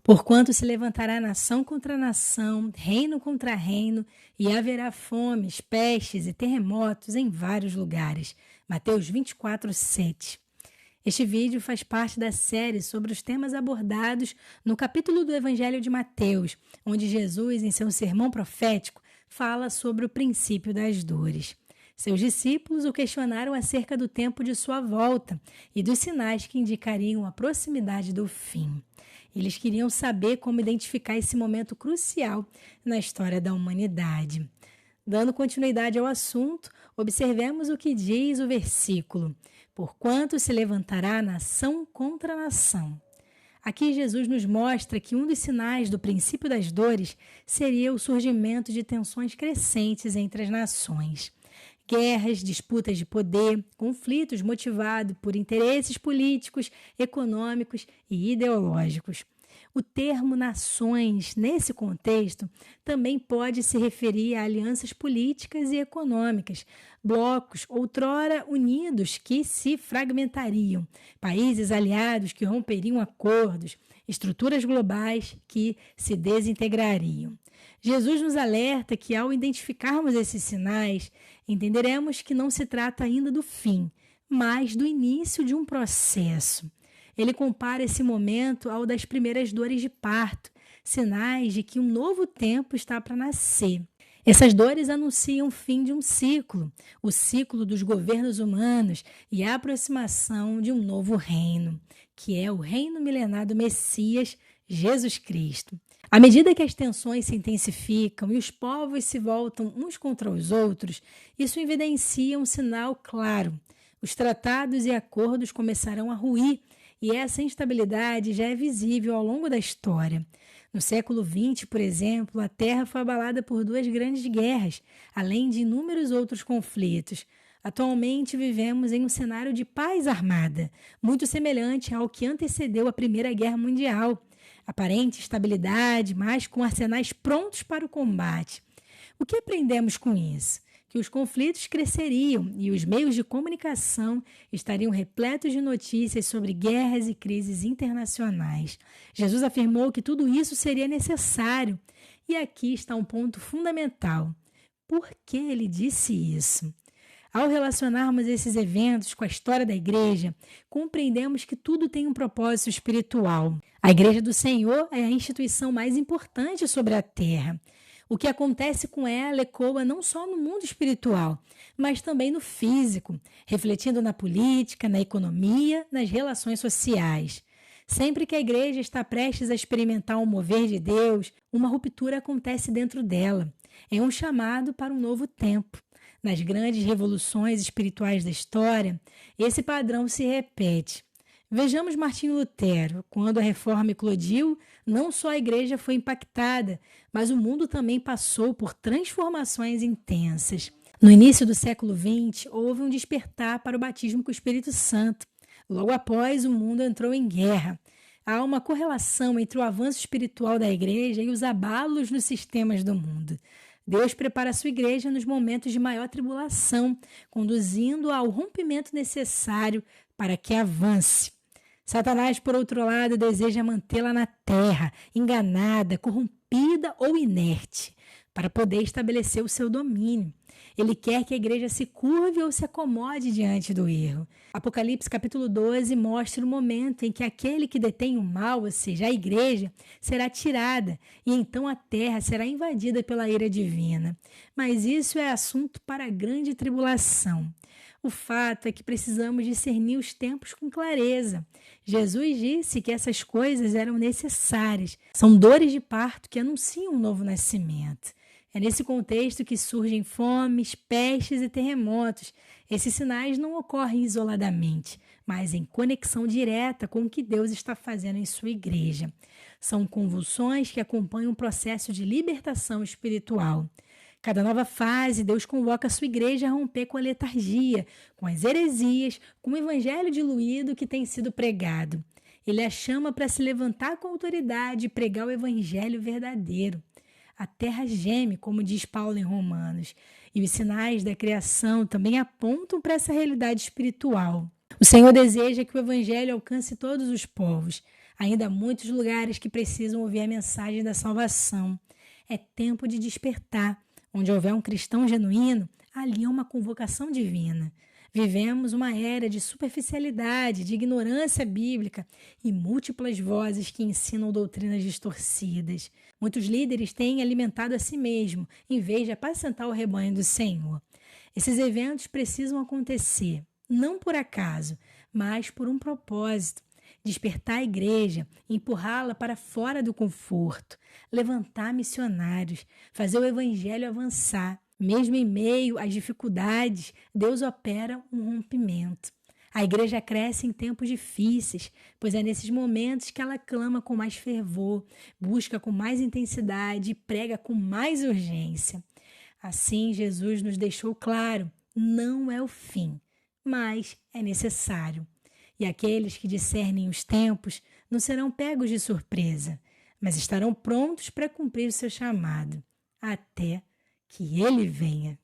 Porquanto se levantará nação contra nação, reino contra reino, e haverá fomes, pestes e terremotos em vários lugares. Mateus 24, 7. Este vídeo faz parte da série sobre os temas abordados no capítulo do Evangelho de Mateus, onde Jesus, em seu sermão profético, fala sobre o princípio das dores. Seus discípulos o questionaram acerca do tempo de sua volta e dos sinais que indicariam a proximidade do fim. Eles queriam saber como identificar esse momento crucial na história da humanidade. Dando continuidade ao assunto, observemos o que diz o versículo: porquanto se levantará nação contra nação. Aqui Jesus nos mostra que um dos sinais do princípio das dores seria o surgimento de tensões crescentes entre as nações. Guerras, disputas de poder, conflitos motivados por interesses políticos, econômicos e ideológicos. O termo nações, nesse contexto, também pode se referir a alianças políticas e econômicas, blocos outrora unidos que se fragmentariam, países aliados que romperiam acordos, estruturas globais que se desintegrariam. Jesus nos alerta que, ao identificarmos esses sinais, entenderemos que não se trata ainda do fim, mas do início de um processo. Ele compara esse momento ao das primeiras dores de parto, sinais de que um novo tempo está para nascer. Essas dores anunciam o fim de um ciclo, o ciclo dos governos humanos e a aproximação de um novo reino, que é o reino milenar do Messias, Jesus Cristo. À medida que as tensões se intensificam e os povos se voltam uns contra os outros, isso evidencia um sinal claro. Os tratados e acordos começarão a ruir e essa instabilidade já é visível ao longo da história. No século XX, por exemplo, a Terra foi abalada por 2 grandes guerras, além de inúmeros outros conflitos. Atualmente vivemos em um cenário de paz armada, muito semelhante ao que antecedeu a Primeira Guerra Mundial. Aparente estabilidade, mas com arsenais prontos para o combate. O que aprendemos com isso? Que os conflitos cresceriam e os meios de comunicação estariam repletos de notícias sobre guerras e crises internacionais. Jesus afirmou que tudo isso seria necessário. E aqui está um ponto fundamental. Por que ele disse isso? Ao relacionarmos esses eventos com a história da igreja, compreendemos que tudo tem um propósito espiritual. A Igreja do Senhor é a instituição mais importante sobre a terra. O que acontece com ela ecoa não só no mundo espiritual, mas também no físico, refletindo na política, na economia, nas relações sociais. Sempre que a igreja está prestes a experimentar um mover de Deus, uma ruptura acontece dentro dela. É um chamado para um novo tempo. Nas grandes revoluções espirituais da história, esse padrão se repete. Vejamos Martinho Lutero. Quando a reforma eclodiu, não só a igreja foi impactada, mas o mundo também passou por transformações intensas. No início do século XX, houve um despertar para o batismo com o Espírito Santo. Logo após, o mundo entrou em guerra. Há uma correlação entre o avanço espiritual da igreja e os abalos nos sistemas do mundo. Deus prepara a sua igreja nos momentos de maior tribulação, conduzindo-a ao rompimento necessário para que avance. Satanás, por outro lado, deseja mantê-la na terra, enganada, corrompida ou inerte, para poder estabelecer o seu domínio. Ele quer que a igreja se curve ou se acomode diante do erro. Apocalipse capítulo 12 mostra o momento em que aquele que detém o mal, ou seja, a igreja, será tirada e então a terra será invadida pela ira divina. Mas isso é assunto para a grande tribulação. O fato é que precisamos discernir os tempos com clareza. Jesus disse que essas coisas eram necessárias. São dores de parto que anunciam um novo nascimento. É nesse contexto que surgem fomes, pestes e terremotos. Esses sinais não ocorrem isoladamente, mas em conexão direta com o que Deus está fazendo em sua igreja. São convulsões que acompanham um processo de libertação espiritual. Cada nova fase, Deus convoca a sua igreja a romper com a letargia, com as heresias, com o evangelho diluído que tem sido pregado. Ele a chama para se levantar com autoridade e pregar o evangelho verdadeiro. A terra geme, como diz Paulo em Romanos, e os sinais da criação também apontam para essa realidade espiritual. O Senhor deseja que o evangelho alcance todos os povos. Ainda há muitos lugares que precisam ouvir a mensagem da salvação. É tempo de despertar. Onde houver um cristão genuíno, ali há uma convocação divina. Vivemos uma era de superficialidade, de ignorância bíblica e múltiplas vozes que ensinam doutrinas distorcidas. Muitos líderes têm alimentado a si mesmo, em vez de apacentar o rebanho do Senhor. Esses eventos precisam acontecer, não por acaso, mas por um propósito. Despertar a igreja, empurrá-la para fora do conforto, levantar missionários, fazer o evangelho avançar. Mesmo em meio às dificuldades, Deus opera um rompimento. A igreja cresce em tempos difíceis, pois é nesses momentos que ela clama com mais fervor, busca com mais intensidade e prega com mais urgência. Assim, Jesus nos deixou claro, não é o fim, mas é necessário. E aqueles que discernem os tempos não serão pegos de surpresa, mas estarão prontos para cumprir o seu chamado, até que ele venha.